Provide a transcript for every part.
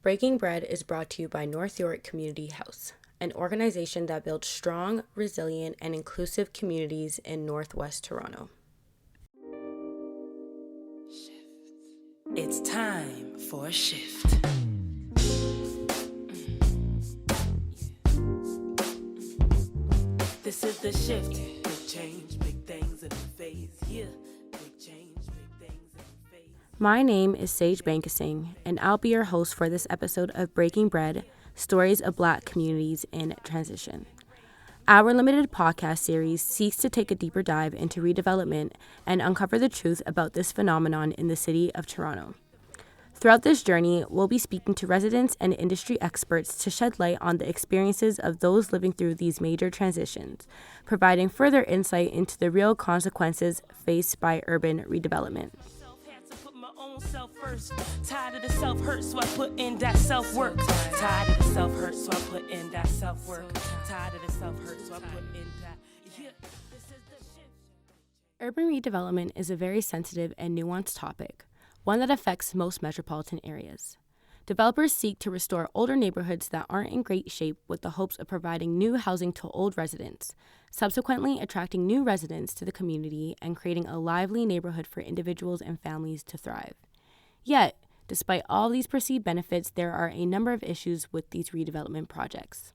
Breaking Bread is brought to you by North York Community House, an organization that builds strong, resilient, and inclusive communities in Northwest Toronto. It's time for a shift. This is the shift. Big change, big things in a phase. Yeah, big change, big things in a phase. My name is Sage Bankasing, and I'll be your host for this episode of Breaking Bread, Stories of Black Communities in Transition. Our limited podcast series seeks to take a deeper dive into redevelopment and uncover the truth about this phenomenon in the city of Toronto. Throughout this journey, we'll be speaking to residents and industry experts to shed light on the experiences of those living through these major transitions, providing further insight into the real consequences faced by urban redevelopment. Had to put my own self first. Tired of the self-hurt, so I put in that self-work. Tired of the self-hurt, so I put in that self-work. Tired of the self-hurt, so I put in that. Yeah, this is the shift. Urban redevelopment is a very sensitive and nuanced topic, one that affects most metropolitan areas. Developers seek to restore older neighborhoods that aren't in great shape with the hopes of providing new housing to old residents, subsequently attracting new residents to the community and creating a lively neighborhood for individuals and families to thrive. Yet, despite all these perceived benefits, there are a number of issues with these redevelopment projects.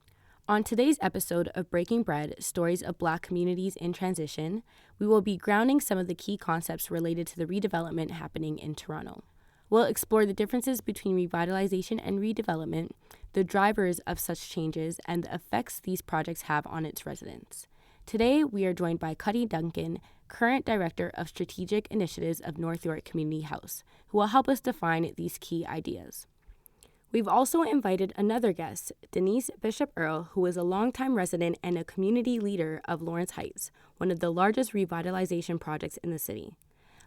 On today's episode of Breaking Bread, Stories of Black Communities in Transition, we will be grounding some of the key concepts related to the redevelopment happening in Toronto. We'll explore the differences between revitalization and redevelopment, the drivers of such changes, and the effects these projects have on its residents. Today, we are joined by Cuddy Duncan, current Director of Strategic Initiatives of North York Community House, who will help us define these key ideas. We've also invited another guest, Denise Bishop Earle, who is a longtime resident and a community leader of Lawrence Heights, one of the largest revitalization projects in the city.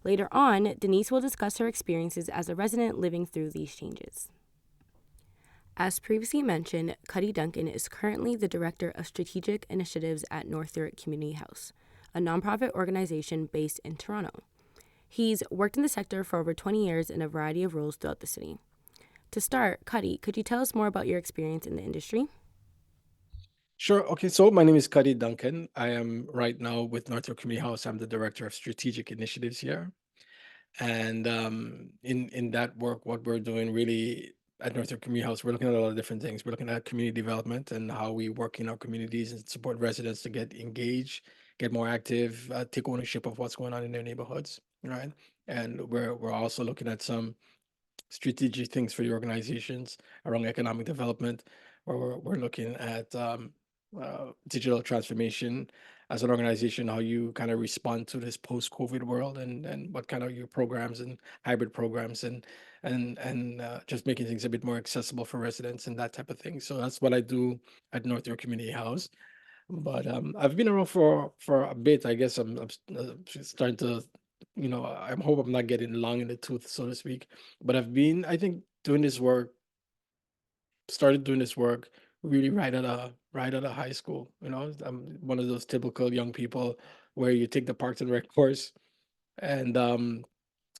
Later on, Denise will discuss her experiences as a resident living through these changes. As previously mentioned, Cuddy Duncan is currently the Director of Strategic Initiatives at North York Community House, a nonprofit organization based in Toronto. He's worked in the sector for over 20 years in a variety of roles throughout the city. To start, Cuddy, could you tell us more about your experience in the industry? Sure. Okay. So my name is Cuddy Duncan. I am right now with North York Community House. I'm the Director of Strategic Initiatives here. And in that work, what we're doing really at North York Community House, we're looking at a lot of different things. We're looking at community development and how we work in our communities and support residents to get engaged, get more active, take ownership of what's going on in their neighborhoods, right? And we're also looking at some strategic things for the organizations around economic development, where we're looking at digital transformation as an organization, how you kind of respond to this post-COVID world, and what kind of your programs and hybrid programs and just making things a bit more accessible for residents and that type of thing. So that's what I do at North York Community House. But I've been around for a bit. I guess I'm starting to, I hope I'm not getting long in the tooth, so to speak. But I think, started doing this work really right out of high school. I'm one of those typical young people where you take the Parks and Rec course, and in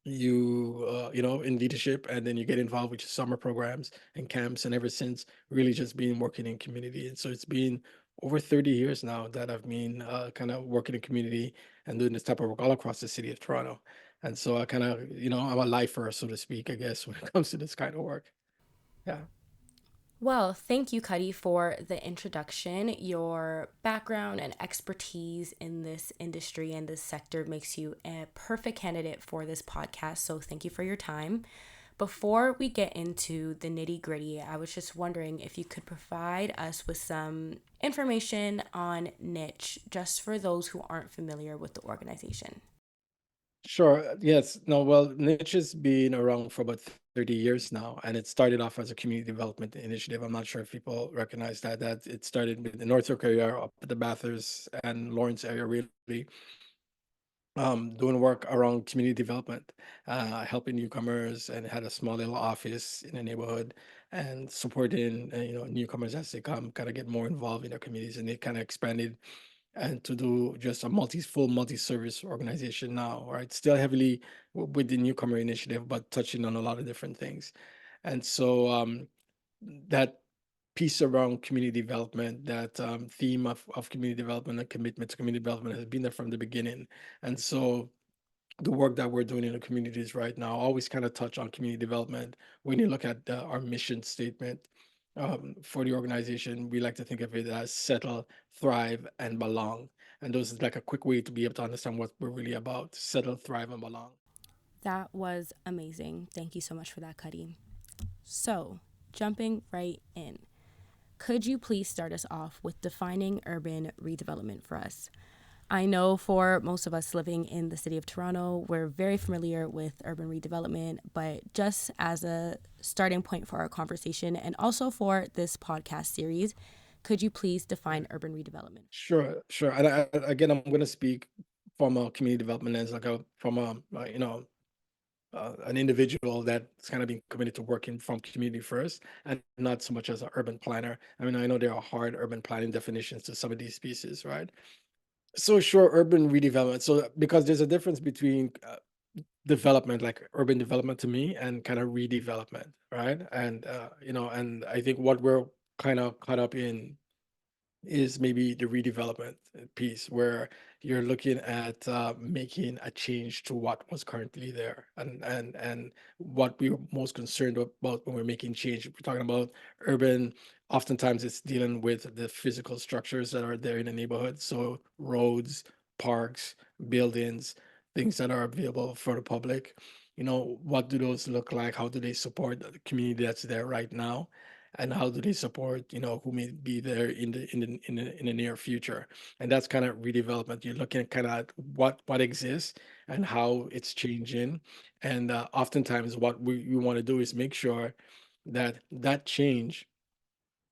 leadership, and then you get involved with your summer programs and camps, and ever since, really just been working in community. And so it's been over 30 years now that I've been kind of working in community and doing this type of work all across the city of Toronto. And so I kind of, I'm a lifer, so to speak, I guess, when it comes to this kind of work. Yeah. Well, thank you, Cuddy, for the introduction. Your background and expertise in this industry and this sector makes you a perfect candidate for this podcast. So thank you for your time. Before we get into the nitty gritty, I was just wondering if you could provide us with some information on Niche, just for those who aren't familiar with the organization. Sure. Yes. No, well, Niche has been around for about 30 years now, and it started off as a community development initiative. I'm not sure if people recognize that it started with the North York area, up at the Bathurst and Lawrence area, really, doing work around community development, helping newcomers, and had a small little office in the neighborhood and supporting, newcomers as they come, kind of get more involved in their communities, and they kind of expanded and to do just a full multi-service organization now, right? Still heavily with the newcomer initiative, but touching on a lot of different things. And so that piece around community development, that theme of community development and commitment to community development has been there from the beginning. And so the work that we're doing in the communities right now always kind of touch on community development. When you look at our mission statement for the organization, we like to think of it as settle, thrive, and belong. And those is like a quick way to be able to understand what we're really about: settle, thrive, and belong. That was amazing. Thank you so much for that, Cuddy. So, jumping right in, could you please start us off with defining urban redevelopment for us? I know for most of us living in the city of Toronto, we're very familiar with urban redevelopment, but just as a starting point for our conversation and also for this podcast series, could you please define urban redevelopment? Sure, sure. And again, I'm going to speak from a community development lens, from an individual that's kind of been committed to working from community first, and not so much as an urban planner. I mean, I know there are hard urban planning definitions to some of these pieces, right? So sure, urban redevelopment. So because there's a difference between development, like urban development to me, and kind of redevelopment, right? And and I think what we're kind of caught up in is maybe the redevelopment piece, where you're looking at making a change to what was currently there, and what we're most concerned about when we're making change. We're talking about urban. Oftentimes, it's dealing with the physical structures that are there in the neighborhood, so roads, parks, buildings, things that are available for the public. What do those look like? How do they support the community that's there right now? And how do they support who may be there in the near future? And that's kind of redevelopment. You're looking kind of at what exists and how it's changing. And oftentimes what we want to do is make sure that that change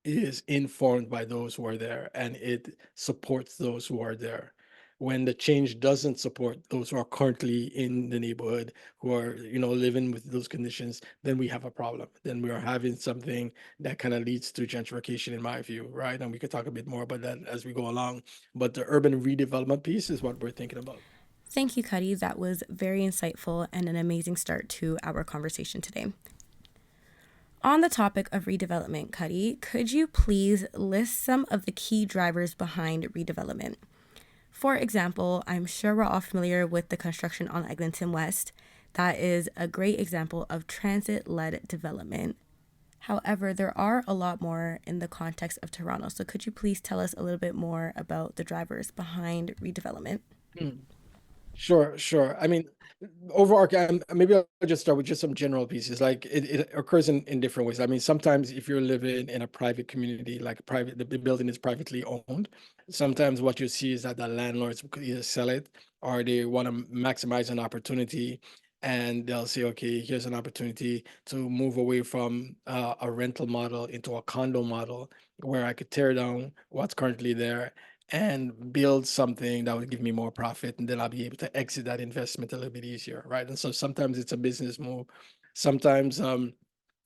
is informed by those who are there, and it supports those who are there. When the change doesn't support those who are currently in the neighborhood, who are living with those conditions, then we have a problem. Then we are having something that kind of leads to gentrification, in my view, right? And we could talk a bit more about that as we go along. But the urban redevelopment piece is what we're thinking about. Thank you, Cuddy. That was very insightful and an amazing start to our conversation today. On the topic of redevelopment, Cuddy, could you please list some of the key drivers behind redevelopment? For example, I'm sure we're all familiar with the construction on Eglinton West. That is a great example of transit-led development. However, there are a lot more in the context of Toronto. So could you please tell us a little bit more about the drivers behind redevelopment? Hmm. Sure, sure. I mean, overarching, maybe I'll just start with just some general pieces. Like it occurs in different ways. I mean, sometimes if you're living in a private community, like the building is privately owned, sometimes what you see is that the landlords could either sell it, or they want to maximize an opportunity, and they'll say, okay, here's an opportunity to move away from a rental model into a condo model, where I could tear down what's currently there and build something that would give me more profit, and then I'll be able to exit that investment a little bit easier, right? And so sometimes it's a business move. Sometimes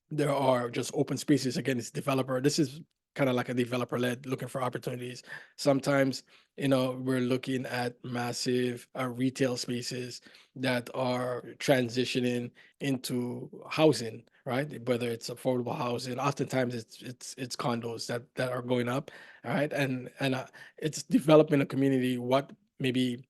there are just open spaces. Again, it's developer. This is kind of like a developer led, looking for opportunities. Sometimes, we're looking at massive retail spaces that are transitioning into housing, right? Whether it's affordable housing, oftentimes it's condos that are going up, all right? And it's developing a community. What maybe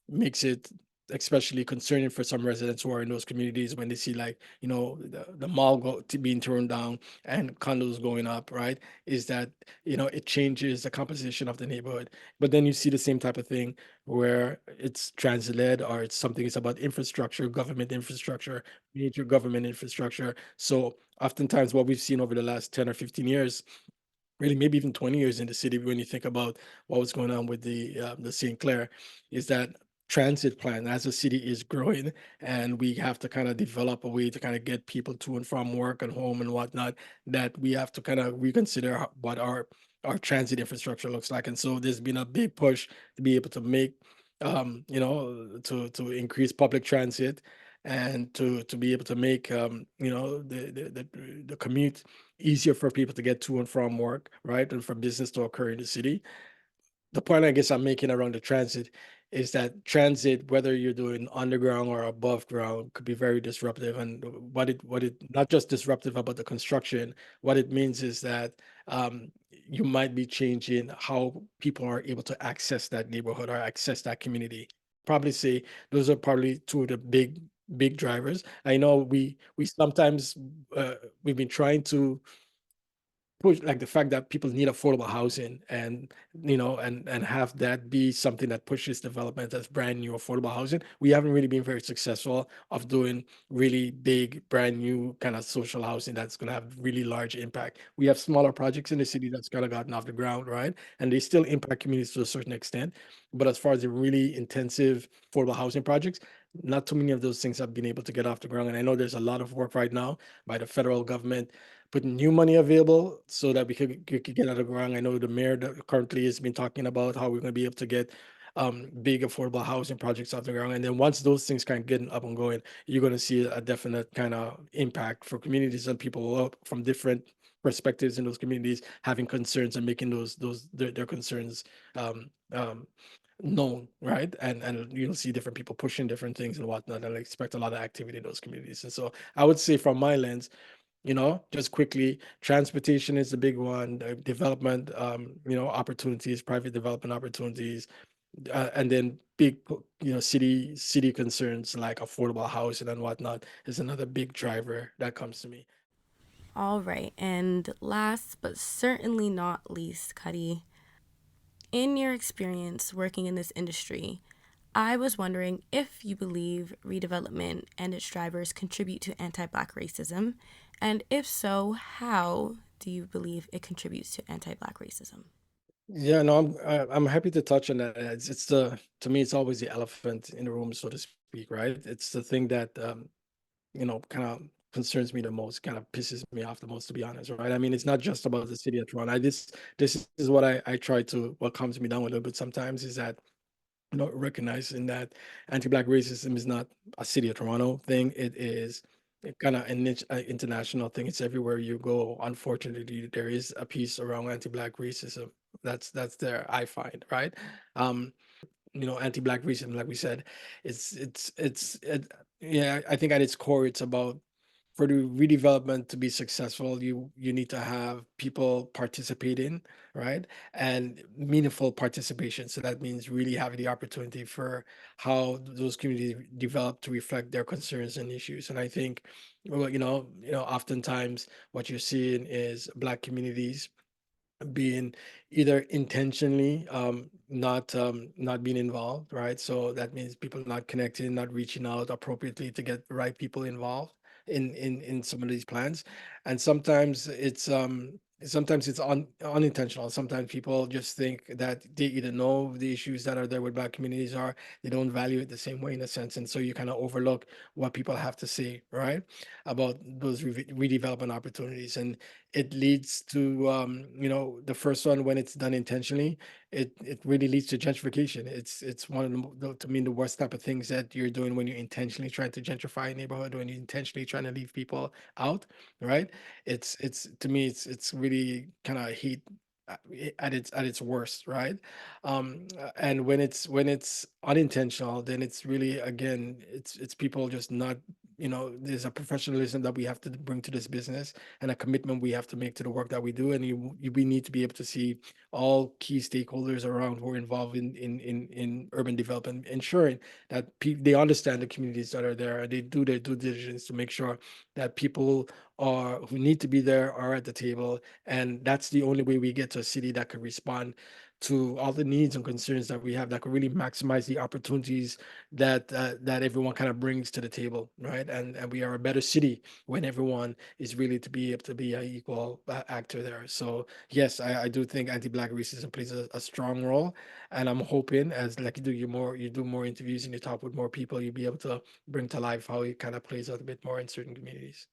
makes it especially concerning for some residents who are in those communities, when they see, like, the mall being torn down and condos going up, right? Is that it changes the composition of the neighborhood. But then you see the same type of thing where it's transit led, or it's about infrastructure, government infrastructure, major government infrastructure. So oftentimes what we've seen over the last 10 or 15 years, really maybe even 20 years in the city, when you think about what was going on with the St. Clair, is that transit plan, as the city is growing, and we have to kind of develop a way to kind of get people to and from work and home and whatnot, that we have to kind of reconsider what our transit infrastructure looks like. And so there's been a big push to be able to make to increase public transit, and to be able to make the commute easier for people to get to and from work, right? And for business to occur in the city. The point I guess I'm making around the transit is that transit, whether you're doing underground or above ground, could be very disruptive. And what it not just disruptive about the construction, what it means is that you might be changing how people are able to access that neighborhood or access that community. Probably say those are probably two of the big drivers. I know we sometimes we've been trying to push like the fact that people need affordable housing and and have that be something that pushes development as brand new affordable housing. We haven't really been very successful of doing really big brand new kind of social housing that's going to have really large impact. We have smaller projects in the city that's kind of gotten off the ground, right, and they still impact communities to a certain extent, but as far as the really intensive affordable housing projects, not too many of those things have been able to get off the ground. And I know there's a lot of work right now by the federal government putting new money available so that we could get out of the ground. I know the mayor that currently has been talking about how we're going to be able to get big affordable housing projects off the ground. And then once those things kind of get up and going, you're going to see a definite kind of impact for communities and people from different perspectives in those communities having concerns and making their concerns um, um, known, right? And you'll see different people pushing different things and whatnot. And I expect a lot of activity in those communities. And so I would say from my lens, just quickly, transportation is the big one, development, opportunities, private development opportunities, and then big, city concerns like affordable housing and whatnot is another big driver that comes to me. All right, and last but certainly not least, Cuddy, in your experience working in this industry, I was wondering if you believe redevelopment and its drivers contribute to anti Black racism, and if so, how do you believe it contributes to anti Black racism? Yeah, no, I'm happy to touch on that. It's the to me, it's always the elephant in the room, so to speak, right? It's the thing that kind of concerns me the most, kind of pisses me off the most, to be honest, right? I mean, it's not just about the city of Toronto. This is what I try to what calms me down a little bit sometimes is that recognizing that anti-black racism is not a city of Toronto thing. It is kind of an international thing. It's everywhere you go. Unfortunately, there is a piece around anti-black racism that's there. I find right. Um, anti-black racism, like we said, yeah. I think at its core, it's about for the redevelopment to be successful, you need to have people participating, right? And meaningful participation. So that means really having the opportunity for how those communities develop to reflect their concerns and issues. And I think, well, oftentimes what you're seeing is Black communities being either intentionally not being involved, right? So that means people not connecting, not reaching out appropriately to get the right people involved in some of these plans. And sometimes it's unintentional. Sometimes people just think that they either know the issues that are there with Black communities are they don't value it the same way in a sense, and so you kind of overlook what people have to say, right, about those redevelopment opportunities. And it leads to the first one, when it's done intentionally, it really leads to gentrification. It's one of to me the worst type of things that you're doing when you're intentionally trying to gentrify a neighborhood, when you're intentionally trying to leave people out, right? It's to me it's really kind of hate at its worst, right? And when it's unintentional, then it's really, again, it's people just not, there's a professionalism that we have to bring to this business and a commitment we have to make to the work that we do. And we need to be able to see all key stakeholders around who are involved in urban development, ensuring that they understand the communities that are there and they do their due diligence to make sure that people are who need to be there are at the table. And that's the only way we get to a city that can respond to all the needs and concerns that we have, that could really maximize the opportunities that everyone kind of brings to the table, right? And we are a better city when everyone is really to be able to be an equal actor there. So yes, I do think anti-black racism plays a strong role, and I'm hoping as like you do more interviews and you talk with more people, you'll be able to bring to life how it kind of plays out a bit more in certain communities.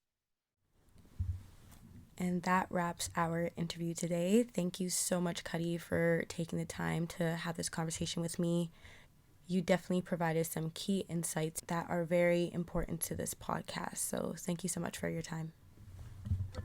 And that wraps our interview today. Thank you so much, Cuddy, for taking the time to have this conversation with me. You definitely provided some key insights that are very important to this podcast. So thank you so much for your time.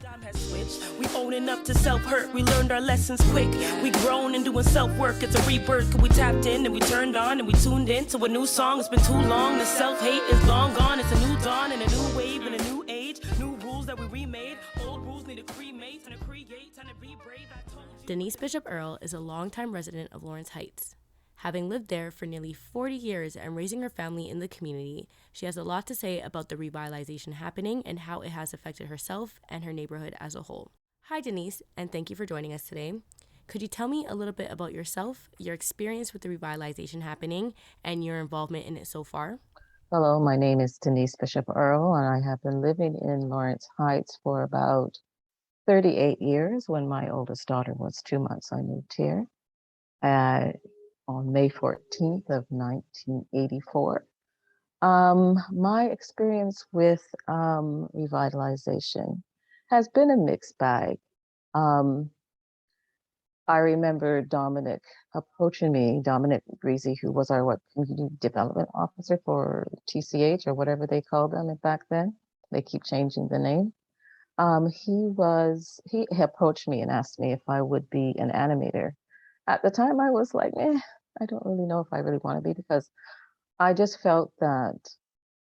Time has switched. We owning up to self-hurt. We learned our lessons quick. We grown and doing self-work. It's a rebirth. We tapped in and we turned on and we tuned in to a new song. It's been too long. The self-hate is long gone. It's a new dawn and a new wave and a new age. New rules that we remade. Old rules need to cremate and to create and to be brave. I told you. Denise Bishop Earle is a longtime resident of Lawrence Heights. Having lived there for nearly 40 years and raising her family in the community, she has a lot to say about the revitalization happening and how it has affected herself and her neighborhood as a whole. Hi, Denise, and thank you for joining us today. Could you tell me a little bit about yourself, your experience with the revitalization happening, and your involvement in it so far? Hello, my name is Denise Bishop Earle, and I have been living in Lawrence Heights for about 38 years. When my oldest daughter was 2 months, I moved here on May 14th of 1984. My experience with revitalization has been a mixed bag. I remember Dominic approaching me, Dominic Breezy, who was our community development officer for TCH or whatever they called them back then. They keep changing the name. He approached me and asked me if I would be an animator. At the time, I was like, I don't really know if I really want to be, because I just felt that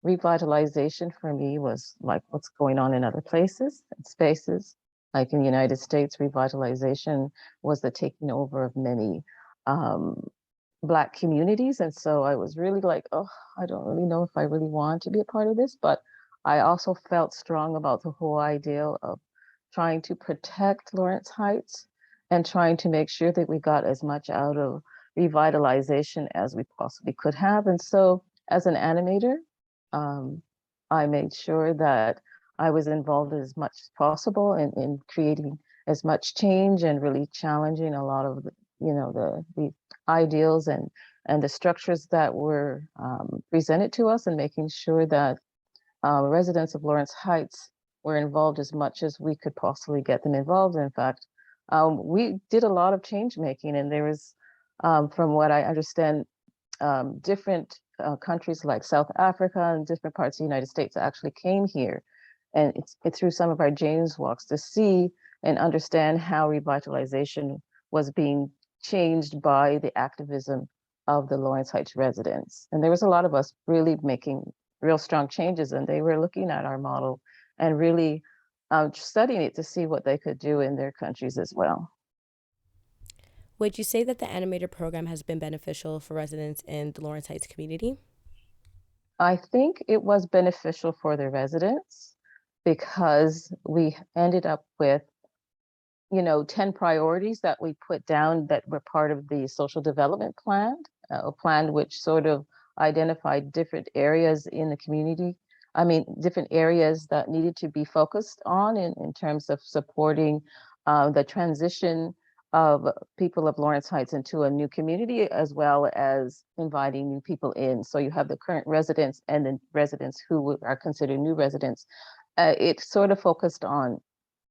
revitalization for me was like what's going on in other places and spaces. Like in the United States, revitalization was the taking over of many Black communities. And so I was really like, oh, I don't really know if I really want to be a part of this. But I also felt strong about the whole idea of trying to protect Lawrence Heights and trying to make sure that we got as much out of revitalization as we possibly could have. And so as an animator, I made sure that I was involved as much as possible in creating as much change and really challenging a lot of the ideals and the structures that were presented to us, and making sure that residents of Lawrence Heights were involved as much as we could possibly get them involved. In fact, we did a lot of change making, and there was, from what I understand, different countries like South Africa and different parts of the United States actually came here, and it's through some of our James walks to see and understand how revitalization was being changed by the activism of the Lawrence Heights residents. And there was a lot of us really making real strong changes, and they were looking at our model and really studying it to see what they could do in their countries as well. Would you say that the animator program has been beneficial for residents in the Lawrence Heights community? I think it was beneficial for the residents because we ended up with 10 priorities that we put down that were part of the social development plan, a plan which sort of identified different areas in the community. I mean, different areas that needed to be focused on in terms of supporting the transition of people of Lawrence Heights into a new community, as well as inviting new people in. So you have the current residents and then residents who are considered new residents. It sort of focused on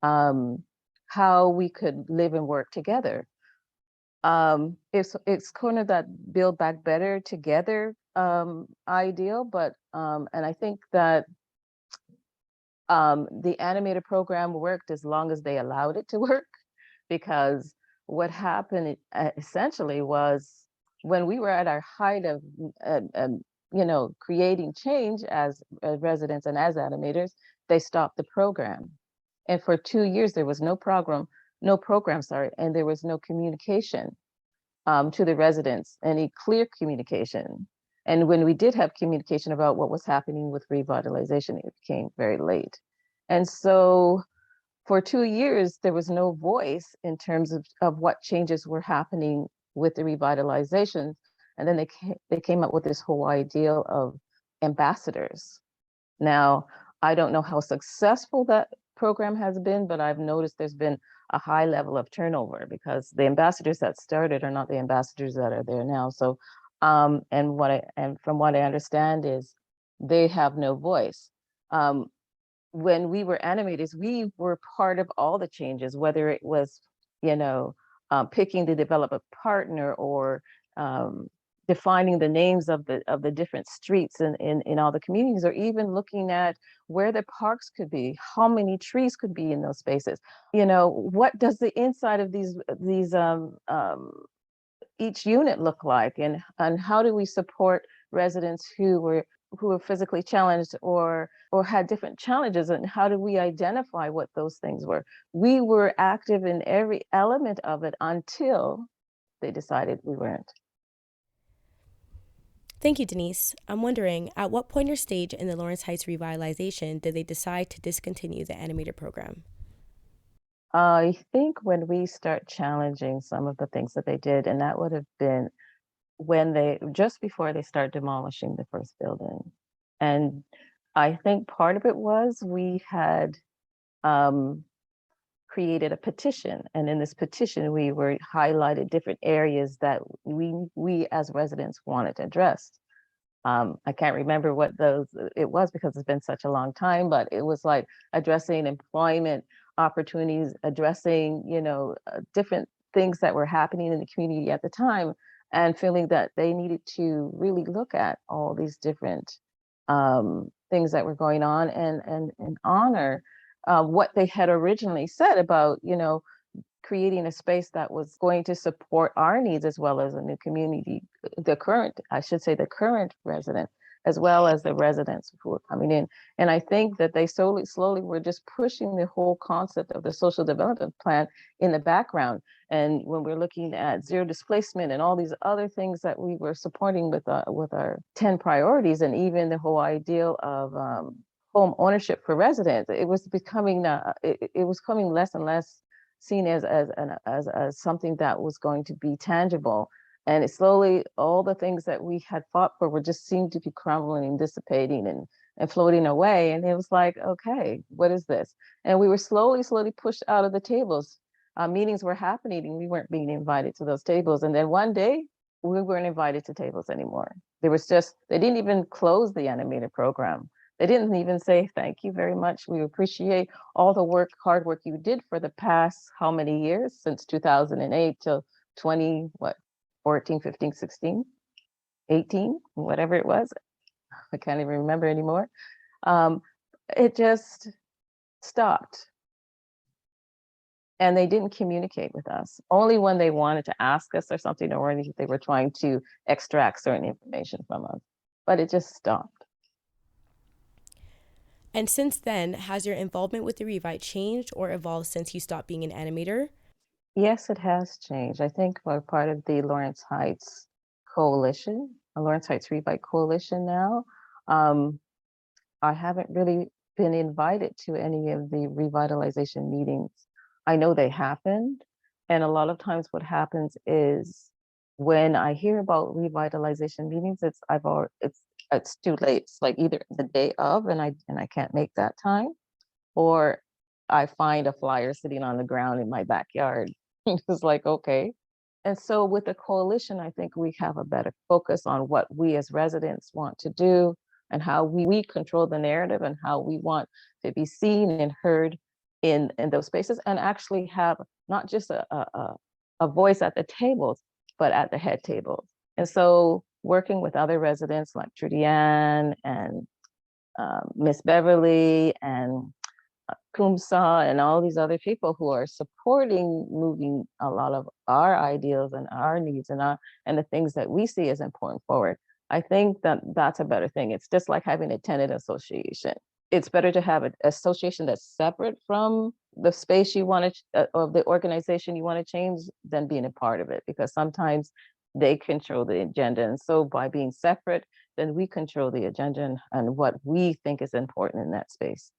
how we could live and work together. It's kind of that build back better together ideal, but and I think that the animator program worked as long as they allowed it to work, because what happened essentially was when we were at our height of creating change as residents and as animators, they stopped the program. And for 2 years, there was no program, and there was no communication to the residents, any clear communication. And when we did have communication about what was happening with revitalization, it became very late. And so for 2 years, there was no voice in terms of what changes were happening with the revitalization. And then they came up with this whole ideal of ambassadors. Now, I don't know how successful that program has been, but I've noticed there's been a high level of turnover, because the ambassadors that started are not the ambassadors that are there now. So, and from what I understand is they have no voice. When we were animators, we were part of all the changes, whether it was, picking the development partner or defining the names of the different streets in all the communities, or even looking at where the parks could be, how many trees could be in those spaces. What does the inside of these each unit look like, and how do we support residents who were physically challenged or had different challenges, and how do we identify what those things were? We were active in every element of it until they decided we weren't. Thank you, Denise. I'm wondering, at what point or stage in the Lawrence Heights revitalization did they decide to discontinue the animator program? I think when we start challenging some of the things that they did, and that would have been when just before they start demolishing the first building. And I think part of it was we had um, created a petition, and in this petition we were highlighted different areas that we as residents wanted addressed. I can't remember what those it was because it's been such a long time, but it was like addressing employment opportunities, addressing, different things that were happening in the community at the time, and feeling that they needed to really look at all these different things that were going on, and honor what they had originally said about, creating a space that was going to support our needs as well as a new community, I should say, the current resident, as well as the residents who were coming in. And I think that they slowly were just pushing the whole concept of the social development plan in the background. And when we're looking at zero displacement and all these other things that we were supporting with our 10 priorities, and even the whole ideal of home ownership for residents, it was becoming it was coming less and less seen as something that was going to be tangible. And it slowly, all the things that we had fought for were just seemed to be crumbling and dissipating and floating away. And it was like, okay, what is this? And we were slowly pushed out of the tables. Meetings were happening and we weren't being invited to those tables. And then one day we weren't invited to tables anymore. They didn't even close the animated program. They didn't even say, thank you very much. We appreciate all the hard work you did for the past how many years, since 2008 till 14, 15, 16, 18, whatever it was. I can't even remember anymore. It just stopped. And they didn't communicate with us, only when they wanted to ask us or something, or if they were trying to extract certain information from us. But it just stopped. And since then, has your involvement with the Revite changed or evolved since you stopped being an animator? Yes, it has changed. I think we're part of the Lawrence Heights Coalition, a Lawrence Heights Revite Coalition now. I haven't really been invited to any of the revitalization meetings. I know they happened, and a lot of times what happens is when I hear about revitalization meetings, it's too late. It's like either the day of, and I can't make that time, or I find a flyer sitting on the ground in my backyard. It's like, okay. And so with the coalition, I think we have a better focus on what we as residents want to do and how we control the narrative and how we want to be seen and heard in those spaces, and actually have not just a voice at the tables, but at the head tables. And so working with other residents like Trudy Ann and Miss Beverly and Kumsa and all these other people who are supporting moving a lot of our ideals and our needs and the things that we see as important forward. I think that that's a better thing. It's just like having a tenant association. It's better to have an association that's separate from the space you want to, or the organization you want to change, than being a part of it, because sometimes they control the agenda. And so by being separate, then we control the agenda and what we think is important in that space.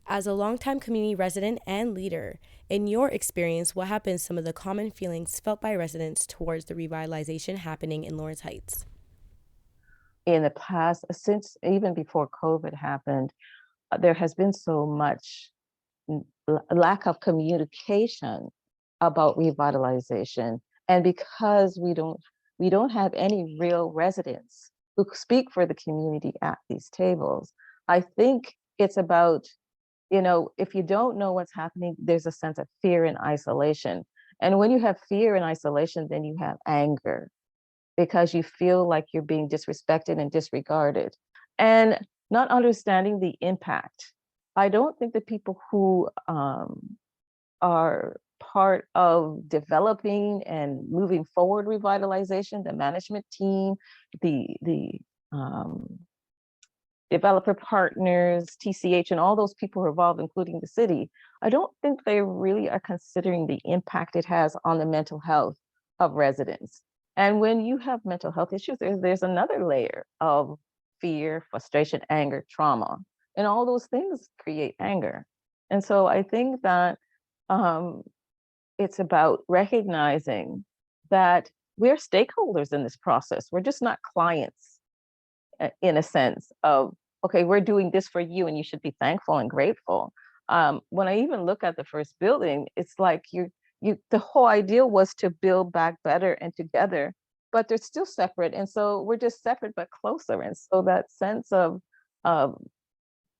As a longtime community resident and leader, in your experience, what have been some of the common feelings felt by residents towards the revitalization happening in Lawrence Heights? In the past, since even before COVID happened, there has been so much lack of communication about revitalization. And because we don't have any real residents who speak for the community at these tables, I think it's about, if you don't know what's happening, there's a sense of fear and isolation. And when you have fear and isolation, then you have anger. because you feel like you're being disrespected and disregarded, and not understanding the impact. I don't think the people who are part of developing and moving forward revitalization, the management team, the developer partners, TCH, and all those people who are involved, including the city, I don't think they really are considering the impact it has on the mental health of residents. And when you have mental health issues, there's another layer of fear, frustration, anger, trauma, and all those things create anger. And so I think that um, it's about recognizing that we're stakeholders in this process. We're just not clients in a sense of, okay, we're doing this for you and you should be thankful and grateful. When I even look at the first building, it's like the whole idea was to build back better and together, but they're still separate. And so we're just separate but closer. And so that sense of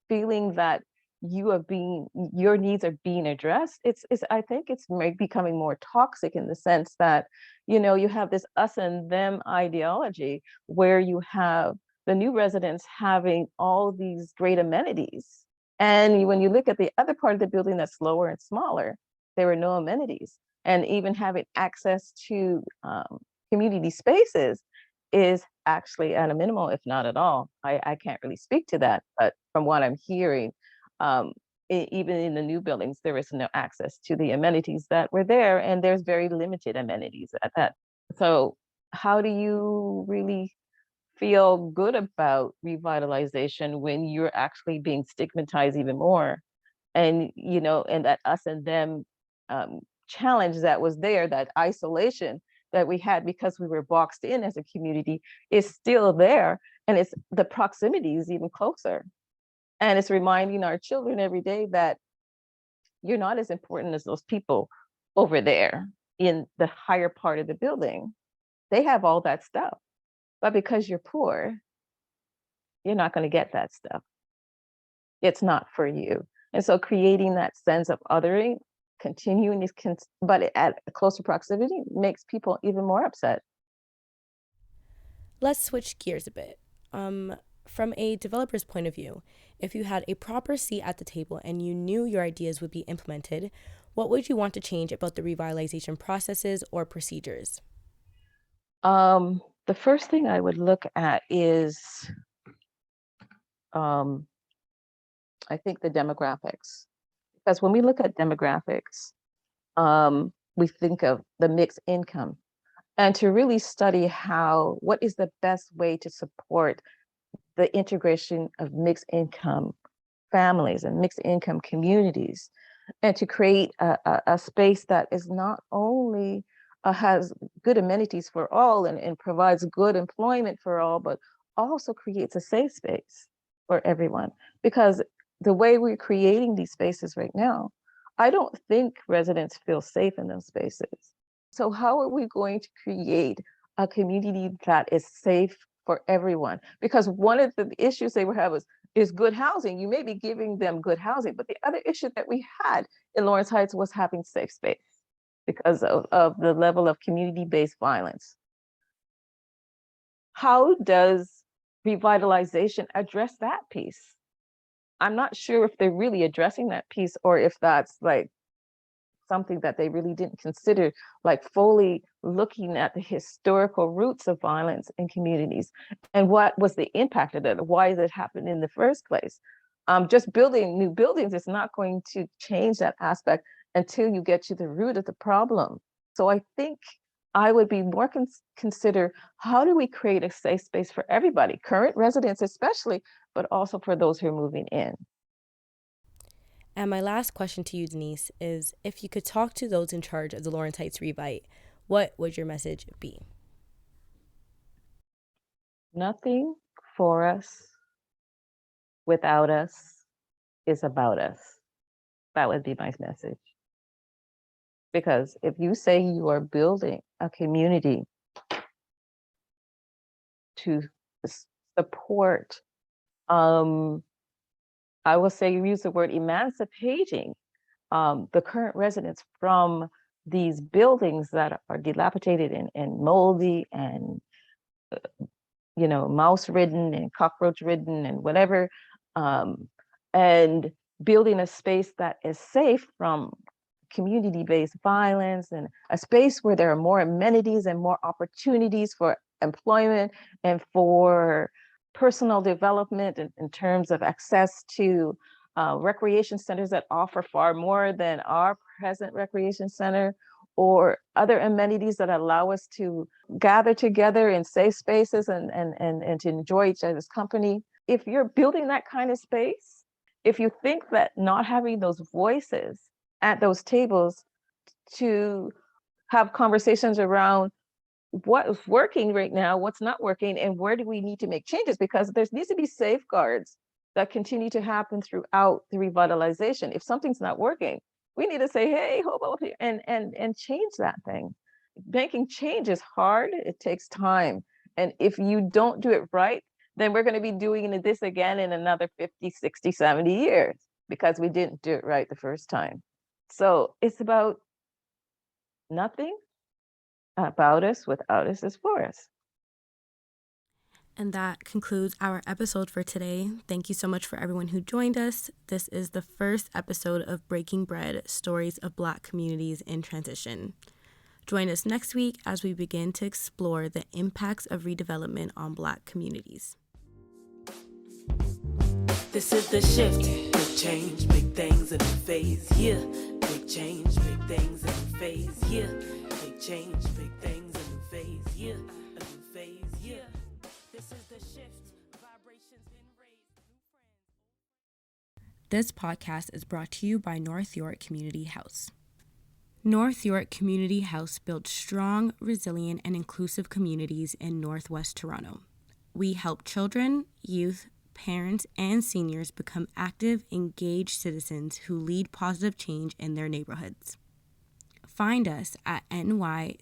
feeling that your needs are being addressed, it's I think it's becoming more toxic in the sense that, you have this us and them ideology where you have the new residents having all these great amenities. And when you look at the other part of the building that's lower and smaller, there were no amenities. And even having access to community spaces is actually at a minimal, if not at all. I can't really speak to that, but from what I'm hearing, even in the new buildings, there is no access to the amenities that were there, and there's very limited amenities at that. So how do you really feel good about revitalization when you're actually being stigmatized even more? And, and that us and them challenge that was there, that isolation that we had because we were boxed in as a community is still there. And it's the proximity is even closer. And it's reminding our children every day that you're not as important as those people over there in the higher part of the building. They have all that stuff. But because you're poor, you're not going to get that stuff. It's not for you. And so creating that sense of othering, continuing this, but at a closer proximity makes people even more upset. Let's switch gears a bit. From a developer's point of view, if you had a proper seat at the table and you knew your ideas would be implemented, what would you want to change about the revitalization processes or procedures? The first thing I would look at is, I think, the demographics. Because when we look at demographics, we think of the mixed income, and to really study what is the best way to support the integration of mixed income families and mixed income communities, and to create a space that is not only has good amenities for all and provides good employment for all, but also creates a safe space for everyone. Because the way we're creating these spaces right now, I don't think residents feel safe in those spaces. So how are we going to create a community that is safe for everyone? Because one of the issues they will have is good housing. You may be giving them good housing, but the other issue that we had in Lawrence Heights was having safe space because of the level of community-based violence. How does revitalization address that piece? I'm not sure if they're really addressing that piece or if that's like something that they really didn't consider, like fully looking at the historical roots of violence in communities and what was the impact of it, why did it happen in the first place. Just building new buildings is not going to change that aspect until you get to the root of the problem. So I think I would be more consider how do we create a safe space for everybody, current residents especially, but also for those who are moving in. And my last question to you, Denise, is if you could talk to those in charge of the Lawrence Heights Revite, what would your message be? Nothing for us without us is about us. That would be my message. Because if you say you are building a community to support, I will say, use the word emancipating the current residents from these buildings that are dilapidated and moldy and mouse ridden and cockroach ridden and whatever, um, and building a space that is safe from community-based violence, and a space where there are more amenities and more opportunities for employment and for personal development in terms of access to recreation centers that offer far more than our present recreation center, or other amenities that allow us to gather together in safe spaces and to enjoy each other's company. If you're building that kind of space, if you think that not having those voices at those tables to have conversations around what is working right now, what's not working, and where do we need to make changes, because there needs to be safeguards that continue to happen throughout the revitalization. If something's not working, we need to say, hey, hold on here, and change that thing. Making change is hard, it takes time. And if you don't do it right, then we're going to be doing this again in another 50, 60, 70 years because we didn't do it right the first time. So it's about nothing about us without us is for us. And that concludes our episode for today. Thank you so much for everyone who joined us. This is the first episode of Breaking Bread, Stories of Black Communities in Transition. Join us next week as we begin to explore the impacts of redevelopment on Black communities. This is the shift, big change, big things in a phase, yeah. Big change, big things in a phase, yeah. Big change, big things in a phase, yeah. A new phase, yeah. This is the shift, vibrations been raised, new friends. This podcast is brought to you by North York Community House. North York Community House builds strong, resilient, and inclusive communities in Northwest Toronto. We help children, youth, parents, and seniors become active, engaged citizens who lead positive change in their neighborhoods. Find us at nych.ca.